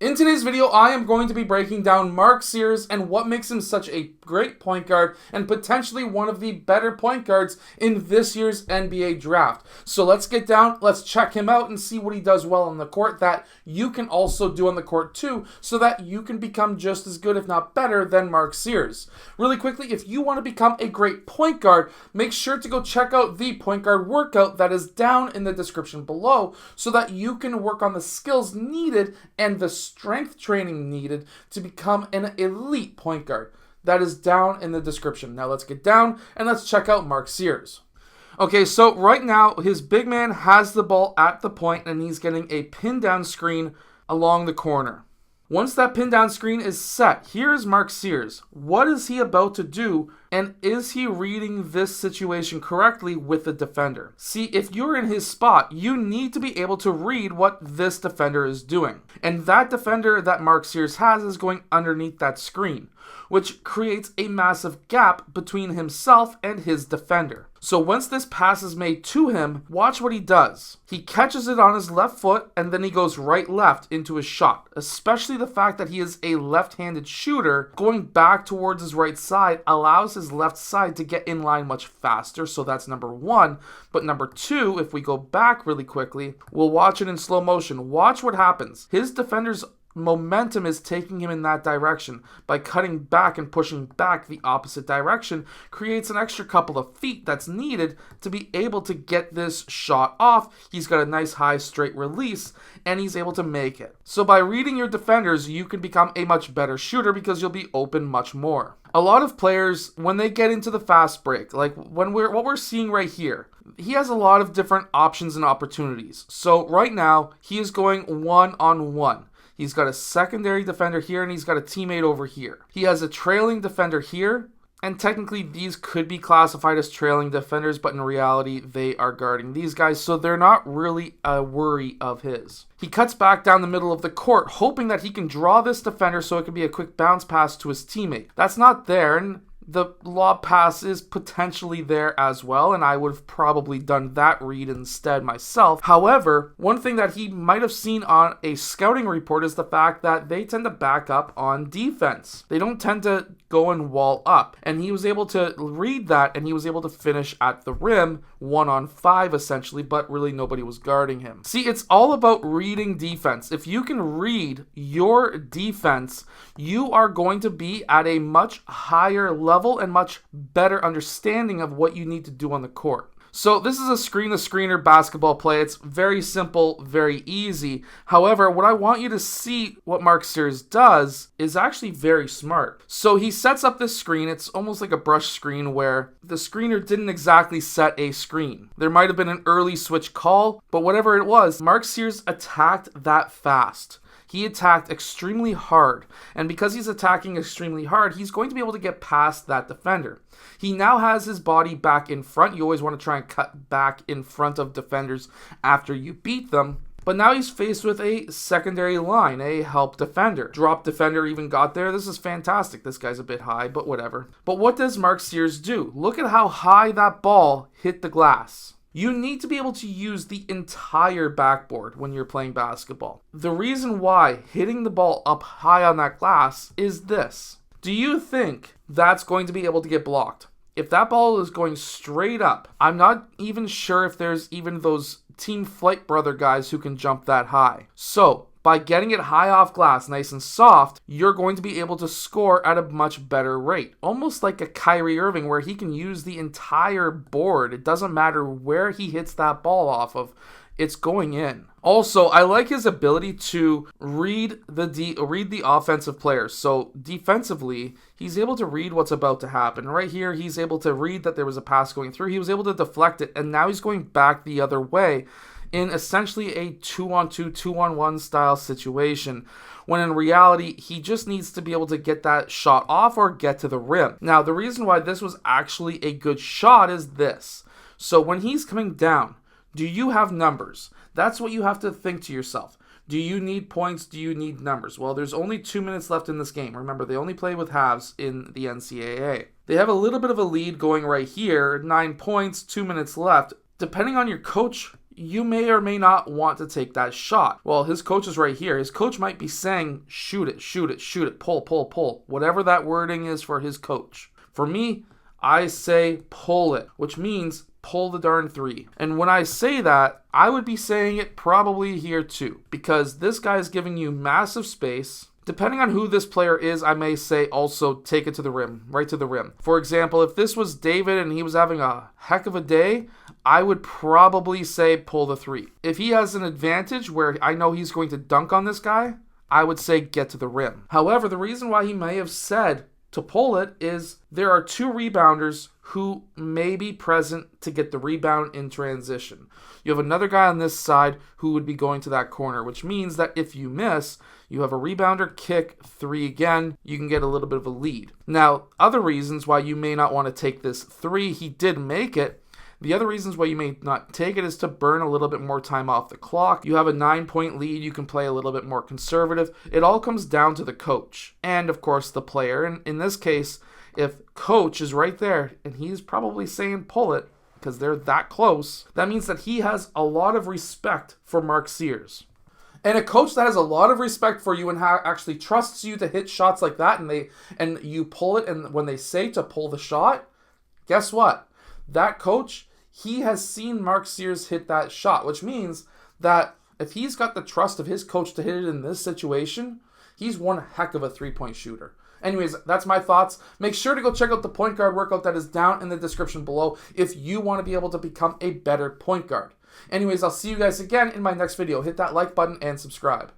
In today's video, I am going to be breaking down Mark Sears and what makes him such a great point guard and potentially one of the better point guards in this year's NBA draft. So let's get down, let's check him out and see what he does well on the court that you can also do on the court too, so that you can become just as good, if not better, than Mark Sears. Really quickly, if you want to become a great point guard, make sure to go check out the point guard workout that is down in the description below so that you can work on the skills needed and the strength training needed to become an elite point guard. That is down in the description. Now let's get down and let's check out Mark Sears. Okay, so right now his big man has the ball at the point and he's getting a pin down screen along the corner. Once that pin down screen is set, here's Mark Sears. What is he about to do, and is he reading this situation correctly with the defender? See, if you're in his spot, you need to be able to read what this defender is doing. And that defender that Mark Sears has is going underneath that screen, which creates a massive gap between himself and his defender. So once this pass is made to him, watch what he does. He catches it on his left foot and then he goes right-left into his shot. Especially the fact that he is a left-handed shooter, going back towards his right side allows his left side to get in line much faster. So that's number one. But number two, if we go back really quickly, we'll watch it in slow motion. Watch what happens. His defender's momentum is taking him in that direction. By cutting back and pushing back the opposite direction creates an extra couple of feet that's needed to be able to get this shot off. He's got a nice high straight release and he's able to make it. So by reading your defenders, you can become a much better shooter because you'll be open much more. A lot of players, when they get into the fast break, like what we're seeing right here, he has a lot of different options and opportunities. So right now he is going one-on-one. He's got a secondary defender here, and he's got a teammate over here. He has a trailing defender here, and technically these could be classified as trailing defenders, but in reality, they are guarding these guys, so they're not really a worry of his. He cuts back down the middle of the court, hoping that he can draw this defender so it can be a quick bounce pass to his teammate. That's not there, and the lob pass is potentially there as well, and I would have probably done that read instead myself. However, one thing that he might have seen on a scouting report is the fact that they tend to back up on defense. They don't tend to go and wall up, and he was able to read that, and he was able to finish at the rim 1-on-5 essentially, but really nobody was guarding him. See, it's all about reading defense. If you can read your defense, you are going to be at a much higher level and much better understanding of what you need to do on the court. So this is a screen-to-screener basketball play. It's very simple, very easy. However, what I want you to see what Mark Sears does is actually very smart. So he sets up this screen. It's almost like a brush screen where the screener didn't exactly set a screen. There might have been an early switch call, but whatever it was, Mark Sears attacked that fast. He attacked extremely hard, and because he's attacking extremely hard, he's going to be able to get past that defender. He now has his body back in front. You always want to try and cut back in front of defenders after you beat them. But now he's faced with a secondary line, a help defender. Drop defender even got there. This is fantastic. This guy's a bit high, but whatever. But what does Mark Sears do? Look at how high that ball hit the glass. You need to be able to use the entire backboard when you're playing basketball. The reason why hitting the ball up high on that glass is this. Do you think that's going to be able to get blocked? If that ball is going straight up, I'm not even sure if there's even those Team Flight Brother guys who can jump that high. So, by getting it high off glass, nice and soft, you're going to be able to score at a much better rate. Almost like a Kyrie Irving where he can use the entire board. It doesn't matter where he hits that ball off of. It's going in. Also, I like his ability to read the offensive players. So defensively, he's able to read what's about to happen. Right here, he's able to read that there was a pass going through. He was able to deflect it, and now he's going back the other way in essentially a 2-on-2, 2-on-1 style situation, when in reality, he just needs to be able to get that shot off or get to the rim. Now, the reason why this was actually a good shot is this. So when he's coming down, do you have numbers? That's what you have to think to yourself. Do you need points? Do you need numbers? Well, there's only 2 minutes left in this game. Remember, they only play with halves in the NCAA. They have a little bit of a lead going right here, 9 points, 2 minutes left. Depending on your coach, you may or may not want to take that shot. Well, his coach is right here. His coach might be saying, shoot it, shoot it, shoot it, pull, pull, pull, whatever that wording is for his coach. For me, I say pull it, which means pull the darn three. And when I say that, I would be saying it probably here too, because this guy is giving you massive space. Depending on who this player is, I may say also take it to the rim, right to the rim. For example, if this was David and he was having a heck of a day, I would probably say pull the three. If he has an advantage where I know he's going to dunk on this guy, I would say get to the rim. However, the reason why he may have said to pull it is there are two rebounders who may be present to get the rebound in transition. You have another guy on this side who would be going to that corner, which means that if you miss, you have a rebounder kick three again, you can get a little bit of a lead. Now, other reasons why you may not want to take this three, he did make it. The other reasons why you may not take it is to burn a little bit more time off the clock. You have a 9-point lead. You can play a little bit more conservative. It all comes down to the coach and, of course, the player. And in this case, if coach is right there and he's probably saying pull it because they're that close, that means that he has a lot of respect for Mark Sears. And a coach that has a lot of respect for you and actually trusts you to hit shots like that and you pull it, and when they say to pull the shot, guess what? That coach, he has seen Mark Sears hit that shot, which means that if he's got the trust of his coach to hit it in this situation, he's one heck of a three-point shooter. Anyways, that's my thoughts. Make sure to go check out the point guard workout that is down in the description below if you want to be able to become a better point guard. Anyways, I'll see you guys again in my next video. Hit that like button and subscribe.